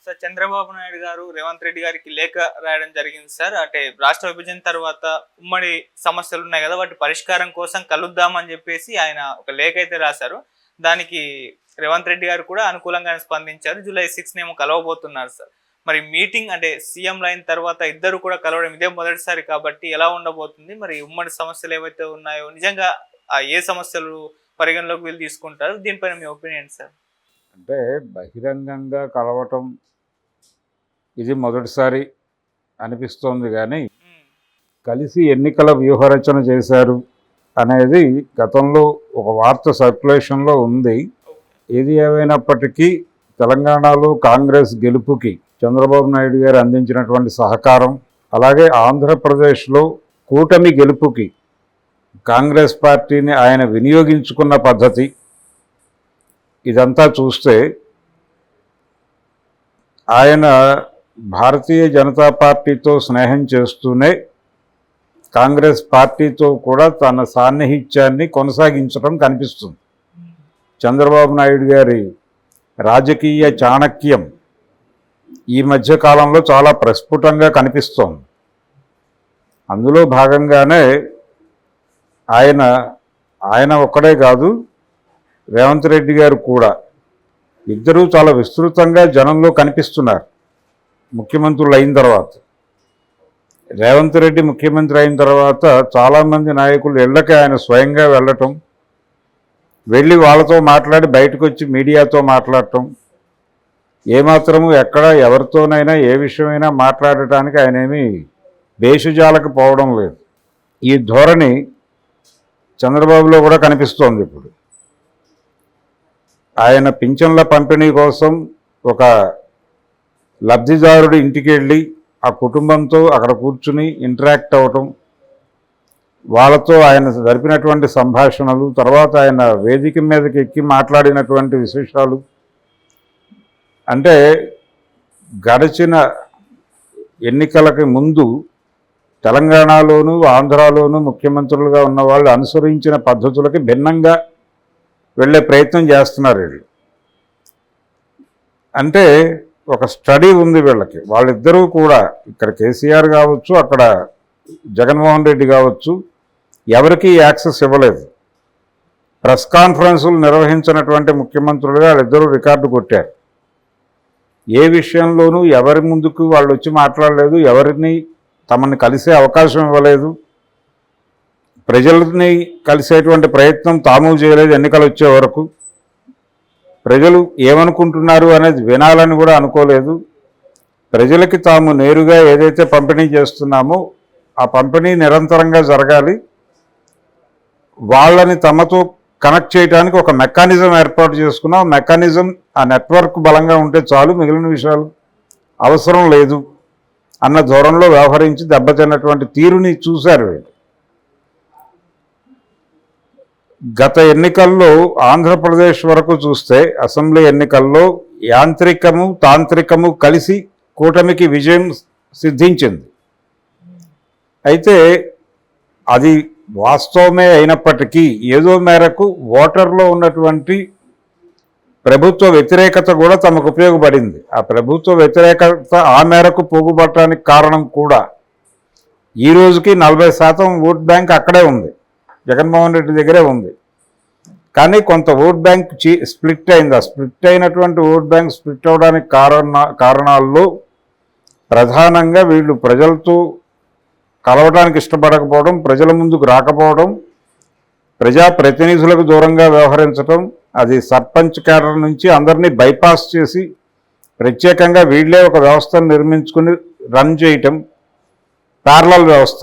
Sir Chandrababu Naidu గారు రేవంత్ రెడ్డి గారికి లేఖ రాయడం జరిగింది సార్. అంటే రాష్ట్ర విభజన తర్వాత ఉమ్మడి సమస్యలు ఉన్నాయి కదా, వాటి పరిష్కారం కోసం కలుద్దామని చెప్పేసి ఆయన ఒక లేఖ అయితే రాశారు. దానికి రేవంత్ రెడ్డి గారు కూడా అనుకూలంగానే స్పందించారు. జూలై 6 ఏమో కలవబోతున్నారు సార్. మరి మీటింగ్ అంటే సీఎం లైన్ తర్వాత ఇద్దరు కూడా కలవడం ఇదే మొదటిసారి కాబట్టి ఎలా ఉండబోతుంది? మరి ఉమ్మడి సమస్యలు ఏవైతే ఉన్నాయో నిజంగా ఏ సమస్యలు పరిగణలోకి వీళ్ళు తీసుకుంటారు? దీనిపైన మీ ఒపీనియన్ సార్. అంటే బహిరంగంగా కలవటం ఇది మొదటిసారి అనిపిస్తోంది, కానీ కలిసి ఎన్నికల వ్యూహరచన చేశారు అనేది గతంలో ఒక వార్త సర్క్యులేషన్లో ఉంది. ఏది ఏమైనప్పటికీ తెలంగాణలో కాంగ్రెస్ గెలుపుకి చంద్రబాబు నాయుడు గారు అందించినటువంటి సహకారం, అలాగే ఆంధ్రప్రదేశ్లో కూటమి గెలుపుకి కాంగ్రెస్ పార్టీని ఆయన వినియోగించుకున్న పద్ధతి, ఇదంతా చూస్తే ఆయన భారతీయ జనతా పార్టీతో స్నేహం చేస్తూనే కాంగ్రెస్ పార్టీతో కూడా తన సాన్నిహిత్యాన్ని కొనసాగించడం కనిపిస్తుంది. చంద్రబాబు నాయుడు గారి రాజకీయ చాణక్యం ఈ మధ్యకాలంలో చాలా ప్రస్ఫుటంగా కనిపిస్తోంది. అందులో భాగంగానే ఆయన ఒక్కడే కాదు, రేవంత్ రెడ్డి గారు కూడా ఇద్దరూ చాలా విస్తృతంగా జనంలో కనిపిస్తున్నారు. ముఖ్యమంత్రులు అయిన తర్వాత, రేవంత్ రెడ్డి ముఖ్యమంత్రి అయిన తర్వాత చాలామంది నాయకులు ఇళ్ళకి ఆయన స్వయంగా వెళ్ళటం, వెళ్ళి వాళ్ళతో మాట్లాడి బయటకు వచ్చి మీడియాతో మాట్లాడటం, ఏమాత్రము ఎక్కడ ఎవరితోనైనా ఏ విషయమైనా మాట్లాడటానికి ఆయనేమి భేషజాలకు పోవడం లేదు. ఈ ధోరణి చంద్రబాబులో కూడా కనిపిస్తోంది. ఇప్పుడు ఆయన పింఛన్ల పంపిణీ కోసం ఒక లబ్ధిదారుడి ఇంటికి వెళ్ళి ఆ కుటుంబంతో అక్కడ కూర్చుని ఇంటరాక్ట్ అవ్వటం, వాళ్ళతో ఆయన జరిపినటువంటి సంభాషణలు, తర్వాత ఆయన వేదిక మీదకి ఎక్కి మాట్లాడినటువంటి విశేషాలు, అంటే గడిచిన ఎన్నికలకి ముందు తెలంగాణలోను ఆంధ్రాలోను ముఖ్యమంత్రులుగా ఉన్న వాళ్ళు అనుసరించిన పద్ధతులకి భిన్నంగా వెళ్ళే ప్రయత్నం చేస్తున్నారు వీళ్ళు. అంటే ఒక స్టడీ ఉంది వీళ్ళకి. వాళ్ళిద్దరూ కూడా, ఇక్కడ కేసీఆర్ కావచ్చు, అక్కడ జగన్మోహన్ రెడ్డి కావచ్చు, ఎవరికి యాక్సెస్ ఇవ్వలేదు. ప్రెస్ కాన్ఫరెన్సులు నిర్వహించినటువంటి ముఖ్యమంత్రులుగా వాళ్ళిద్దరూ రికార్డు కొట్టారు. ఏ విషయంలోనూ ఎవరి ముందుకు వాళ్ళు వచ్చి మాట్లాడలేదు, ఎవరిని తమని కలిసే అవకాశం ఇవ్వలేదు, ప్రజల్ని కలిసేటువంటి ప్రయత్నం తాము చేయలేదు. ఎన్నికలు వచ్చే వరకు ప్రజలు ఏమనుకుంటున్నారు అనేది వినాలని కూడా అనుకోలేదు. ప్రజలకి తాము నేరుగా ఏదైతే పంపిణీ చేస్తున్నామో ఆ పంపిణీ నిరంతరంగా జరగాలి, వాళ్ళని తమతో కనెక్ట్ చేయడానికి ఒక మెకానిజం ఏర్పాటు చేసుకున్నాం. మెకానిజం, ఆ నెట్వర్క్ బలంగా ఉంటే చాలు, మిగిలిన విషయాలు అవసరం లేదు అన్న ధోరణిలో వ్యవహరించి దెబ్బతిన్నటువంటి తీరుని చూశారు వీళ్ళు. గత ఎన్నికల్లో ఆంధ్రప్రదేశ్ వరకు చూస్తే అసెంబ్లీ ఎన్నికల్లో యాంత్రికము తాంత్రికము కలిసి కూటమికి విజయం సిద్ధించింది. అయితే అది వాస్తవమే అయినప్పటికీ ఏదో మేరకు ఓటర్లో ఉన్నటువంటి ప్రభుత్వ వ్యతిరేకత కూడా తమకు ఉపయోగపడింది. ఆ ప్రభుత్వ వ్యతిరేకత ఆ మేరకు పోగుపడటానికి కారణం కూడా ఈ రోజుకి 40% ఓట్ బ్యాంక్ అక్కడే ఉంది, జగన్మోహన్ రెడ్డి దగ్గరే ఉంది. కానీ కొంత ఓట్ బ్యాంక్ స్ప్లిట్ అయింది. ఆ స్ప్లిట్ అయినటువంటి ఓట్ బ్యాంక్ స్ప్లిట్ అవడానికి కారణాల్లో ప్రధానంగా వీళ్ళు ప్రజలతో కలవడానికి ఇష్టపడకపోవడం, ప్రజల ముందుకు రాకపోవడం, ప్రజాప్రతినిధులకు దూరంగా వ్యవహరించడం, అది సర్పంచ్ క్యాడర్ నుంచి అందరినీ బైపాస్ చేసి ప్రత్యేకంగా వీళ్ళే ఒక వ్యవస్థను నిర్మించుకుని రన్ చేయటం, ప్యారలల్ వ్యవస్థ,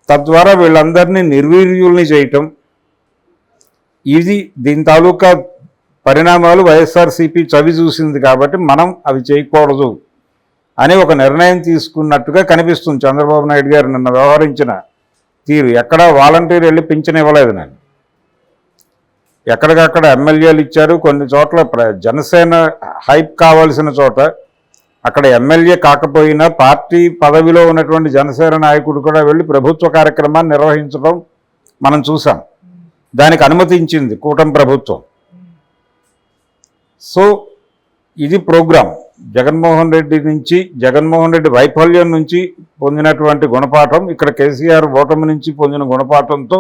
తద్వారా వీళ్ళందరినీ నిర్వీర్యుల్ని చేయటం, ఇది దీని తాలూకా పరిణామాలు వైఎస్ఆర్సీపీ చవి చూసింది. కాబట్టి మనం అవి చేయకూడదు అని ఒక నిర్ణయం తీసుకున్నట్టుగా కనిపిస్తుంది చంద్రబాబు నాయుడు గారు నిన్న వ్యవహరించిన తీరు. ఎక్కడా వాలంటీర్ వెళ్ళి పింఛన్ ఇవ్వలేదు. నేను ఎక్కడికక్కడ ఎమ్మెల్యేలు ఇచ్చారు. కొన్ని చోట్ల జనసేన హైప్ కావాల్సిన చోట అక్కడ ఎమ్మెల్యే కాకపోయినా పార్టీ పదవిలో ఉన్నటువంటి జనసేన నాయకుడు కూడా వెళ్ళి ప్రభుత్వ కార్యక్రమాన్ని నిర్వహించడం మనం చూసాం. దానికి అనుమతించింది కూటమి ప్రభుత్వం. సో ఇది ప్రోగ్రాం. జగన్మోహన్ రెడ్డి వైఫల్యం నుంచి పొందినటువంటి గుణపాఠం, ఇక్కడ కేసీఆర్ ఓటమి నుంచి పొందిన గుణపాఠంతో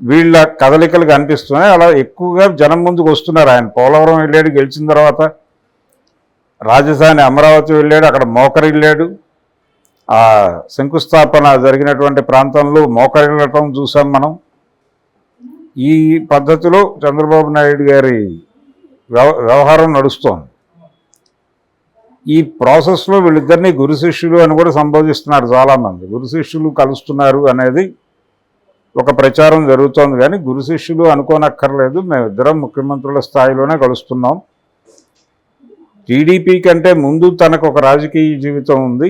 వీళ్ళ కదలికలు కనిపిస్తున్నాయి. అలా ఎక్కువగా జనం ముందుకు వస్తున్నారు. ఆయన పోలవరం వెళ్ళాడు, గెలిచిన తర్వాత రాజధాని అమరావతి వెళ్ళాడు, అక్కడ మోకరిల్లాడు. ఆ శంకుస్థాపన జరిగినటువంటి ప్రాంతంలో మోకరిల్లటం చూసాం మనం. ఈ పద్ధతిలో చంద్రబాబు నాయుడు గారి వ్యవహారం నడుస్తోంది. ఈ ప్రాసెస్లో వీళ్ళిద్దరినీ గురు శిష్యులు అని కూడా సంబోధిస్తున్నారు చాలామంది. గురు శిష్యులు కలుస్తున్నారు అనేది ఒక ప్రచారం జరుగుతోంది, కానీ గురు శిష్యులు అనుకోనక్కర్లేదు. మేమిద్దరం ముఖ్యమంత్రుల స్థాయిలోనే కలుస్తున్నాం. టీడీపీ కంటే ముందు తనకు ఒక రాజకీయ జీవితం ఉంది,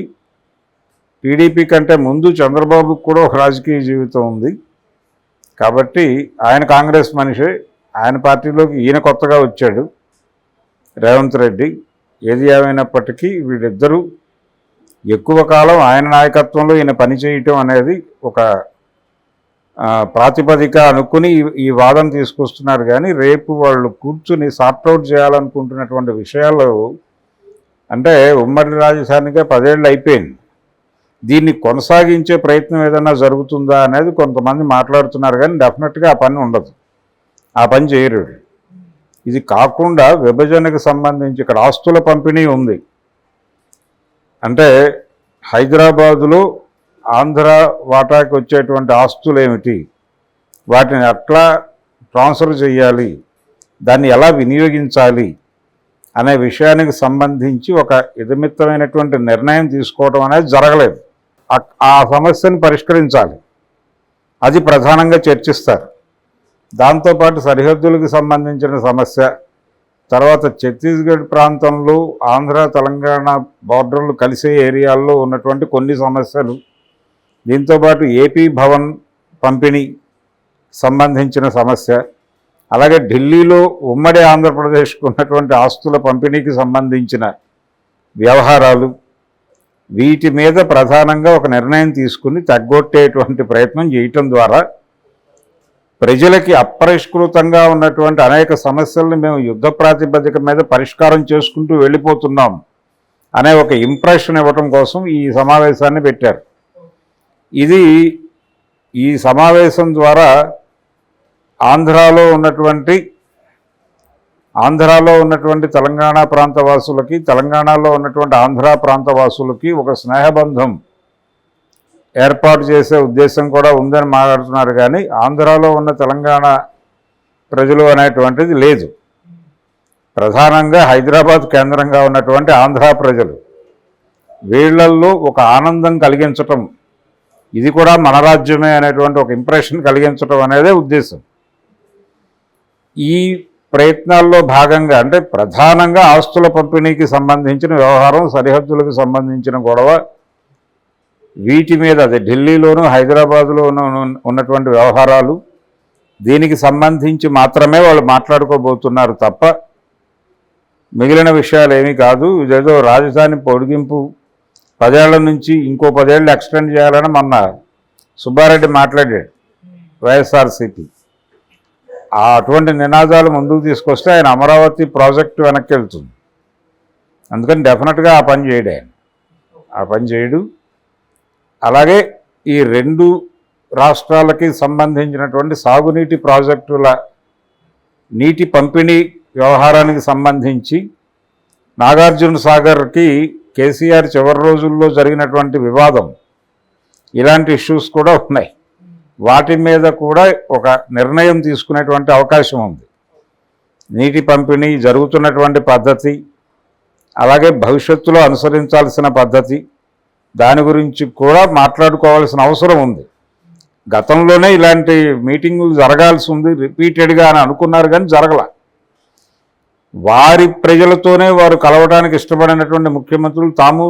టీడీపీ కంటే ముందు చంద్రబాబుకు కూడా ఒక రాజకీయ జీవితం ఉంది. కాబట్టి ఆయన కాంగ్రెస్ మనిషే, ఆయన పార్టీలోకి ఈయన కొత్తగా వచ్చాడు రేవంత్ రెడ్డి. ఏది ఏమైనప్పటికీ వీళ్ళిద్దరూ ఎక్కువ కాలం ఆయన నాయకత్వంలో ఈయన పనిచేయటం అనేది ఒక ప్రాతిపదిక అనుకుని ఈ వాదన తీసుకొస్తున్నారు. కానీ రేపు వాళ్ళు కూర్చుని సార్ట్అవుట్ చేయాలనుకుంటున్నటువంటి విషయాలు అంటే ఉమ్మడి రాజధానిగా 10 ఏళ్ళు అయిపోయింది, దీన్ని కొనసాగించే ప్రయత్నం ఏదైనా జరుగుతుందా అనేది కొంతమంది మాట్లాడుతున్నారు. కానీ డెఫినెట్గా ఆ పని ఉండదు, ఆ పని చేయరు. ఇది కాకుండా విభజనకు సంబంధించి ఇక్కడ ఆస్తుల పంపిణీ ఉంది. అంటే హైదరాబాదులో ఆంధ్ర వాటాకి వచ్చేటువంటి ఆస్తులు ఏమిటి, వాటిని ఎట్లా ట్రాన్స్ఫర్ చేయాలి, దాన్ని ఎలా వినియోగించాలి అనే విషయానికి సంబంధించి ఒక ఇదమిత్తమైనటువంటి నిర్ణయం తీసుకోవడం అనేది జరగలేదు. ఆ సమస్యను పరిష్కరించాలి, అది ప్రధానంగా చర్చిస్తారు. దాంతోపాటు సరిహద్దులకు సంబంధించిన సమస్య, తర్వాత ఛత్తీస్గఢ్ ప్రాంతంలో ఆంధ్ర తెలంగాణ బార్డర్లు కలిసే ఏరియాల్లో ఉన్నటువంటి కొన్ని సమస్యలు, దీంతోపాటు ఏపీ భవన్ పంపిణీ సంబంధించిన సమస్య, అలాగే ఢిల్లీలో ఉమ్మడి ఆంధ్రప్రదేశ్కు ఉన్నటువంటి ఆస్తుల పంపిణీకి సంబంధించిన వ్యవహారాలు, వీటి మీద ప్రధానంగా ఒక నిర్ణయం తీసుకుని తగ్గొట్టేటువంటి ప్రయత్నం చేయటం ద్వారా ప్రజలకి అపరిష్కృతంగా ఉన్నటువంటి అనేక సమస్యలను మేము యుద్ధ ప్రాతిపదిక మీద పరిష్కారం చేసుకుంటూ వెళ్ళిపోతున్నాం అనే ఒక ఇంప్రెషన్ ఇవ్వటం కోసం ఈ సమావేశాన్ని పెట్టారు. ఈ సమావేశం ద్వారా ఆంధ్రాలో ఉన్నటువంటి తెలంగాణ ప్రాంతవాసులకి, తెలంగాణలో ఉన్నటువంటి ఆంధ్ర ప్రాంతవాసులకి ఒక స్నేహబంధం ఏర్పాటు చేసే ఉద్దేశం కూడా ఉందని మాట్లాడుతున్నారు. కానీ ఆంధ్రాలో ఉన్న తెలంగాణ ప్రజలు అనేటువంటిది లేదు. ప్రధానంగా హైదరాబాద్ కేంద్రంగా ఉన్నటువంటి ఆంధ్ర ప్రజలు, వీళ్ళల్లో ఒక ఆనందం కలిగించటం, ఇది కూడా మన రాజ్యమే అనేటువంటి ఒక ఇంప్రెషన్ కలిగించటం అనేదే ఉద్దేశం. ఈ ప్రయత్నాల్లో భాగంగా అంటే ప్రధానంగా ఆస్తుల పంపిణీకి సంబంధించిన వ్యవహారం, సరిహద్దులకు సంబంధించిన గొడవ, వీటి మీద అదే ఢిల్లీలోనూ హైదరాబాదులోనూ ఉన్నటువంటి వ్యవహారాలు, దీనికి సంబంధించి మాత్రమే వాళ్ళు మాట్లాడుకోబోతున్నారు తప్ప మిగిలిన విషయాలు ఏమీ కాదు. ఇదేదో రాజధాని పొడిగింపు 10 ఏళ్ల నుంచి ఇంకో 10 ఏళ్ళు ఎక్స్టెండ్ చేయాలని మొన్న సుబ్బారెడ్డి మాట్లాడాడు వైఎస్ఆర్సీపీ. అటువంటి నినాదాలు ముందుకు తీసుకొస్తే ఆయన అమరావతి ప్రాజెక్టు వెనక్కి వెళ్తుంది. అందుకని డెఫినెట్గా ఆ పని చేయడు. అలాగే ఈ 2 రాష్ట్రాలకి సంబంధించినటువంటి సాగునీటి ప్రాజెక్టుల నీటి పంపిణీ వ్యవహారానికి సంబంధించి నాగార్జున సాగర్కి కేసీఆర్ చివరి రోజుల్లో జరిగినటువంటి వివాదం, ఇలాంటి ఇష్యూస్ కూడా ఉన్నాయి. వాటి మీద కూడా ఒక నిర్ణయం తీసుకునేటువంటి అవకాశం ఉంది. నీటి పంపిణీ జరుగుతున్నటువంటి పద్ధతి, అలాగే భవిష్యత్తులో అనుసరించాల్సిన పద్ధతి, దాని గురించి కూడా మాట్లాడుకోవాల్సిన అవసరం ఉంది. గతంలోనే ఇలాంటి మీటింగులు జరగాల్సి ఉంది రిపీటెడ్గా అని అనుకున్నారు, కానీ జరగల. వారి ప్రజలతోనే వారు కలవడానికి ఇష్టపడినటువంటి ముఖ్యమంత్రులు తాము